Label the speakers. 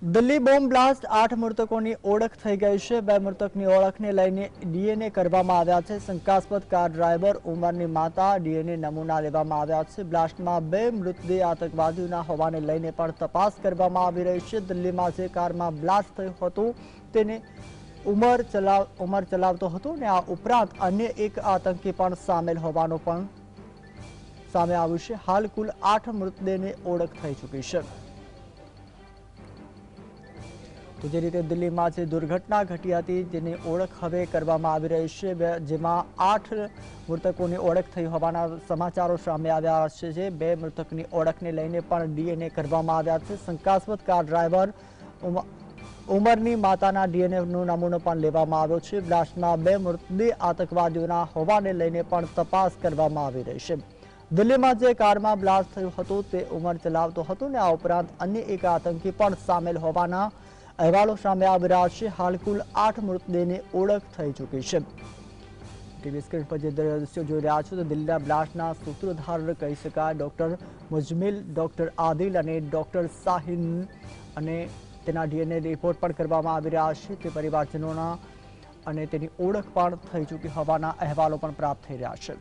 Speaker 1: Delhi bomb blast 8 મૃતકોની ઓળખ થઈ ગઈ છે। 2 મૃતકની ઓળખને લઈને ડીએનએ કરવામાં આવ્યા છે। શંકાસ્પદ કાર ડ્રાઈવર ઉમરની માતા ડીએનએ નમૂના લેવામાં આવ્યા છે। બ્લાસ્ટમાં 2 મૃતદેહ આતંકવાદીઓના હોવાને લઈને પણ તપાસ કરવામાં આવી રહી છે। દિલ્હીમાં જે કારમાં બ્લાસ્ટ થયું હતું તેને ઉમર ચલાવતો હતો અને આ ઉપરાંત અન્ય એક આતંકી પણ સામેલ હોવાનું પણ સામે આવ્યું છે। હાલ કુલ 8 મૃતદેહની ઓળખ થઈ ચૂકી છે। તો જે રીતે દિલ્હીમાં જે દુર્ઘટના ઘટી હતી તેની ઓળખ હવે કરવામાં આવી રહી છે, જેમાં 8 મૃતકોની ઓળખ થઈ હોવાના સમાચારો સામે આવ્યા છે। જે 2 મૃતકની ઓળખને લઈને પણ ડીએનએ કરવામાં આવ્યા છે। શંકાસ્પદ કાર ડ્રાઈવર ઉમરની માતાના ડીએનએનો નમૂનો પણ લેવામાં આવ્યો છે। બ્લાસ્ટમાં 2 મૃતદેહ આતંકવાદીઓના હોવાને લઈને પણ તપાસ કરવામાં આવી રહી છે। દિલ્હીમાં જે કારમાં બ્લાસ્ટ થયું હતું તે ઉમર ચલાવતો હતો અને આ ઉપરાંત અન્ય એક આતંકી પણ સામેલ હોવાના અહેવાલો સામે આવી રહ્યા છે। હાલ કુલ 8 મૃતદેહની ઓળખ થઈ ચૂકી છે। ટીવી સ્ક્રીન પર જે દ્રશ્યો જોઈ રહ્યા છો તો દિલ્હીના બ્લાસ્ટના સૂત્રધાર કહી શકાય ડોક્ટર મુજમિલ, ડોક્ટર આદિલ અને ડોક્ટર શાહીન અને તેના ડીએનએ રિપોર્ટ પણ કરવામાં આવી રહ્યા છે। તે પરિવારજનોના અને તેની ઓળખ પણ થઈ ચૂકી હોવાના અહેવાલો પણ પ્રાપ્ત થઈ રહ્યા છે।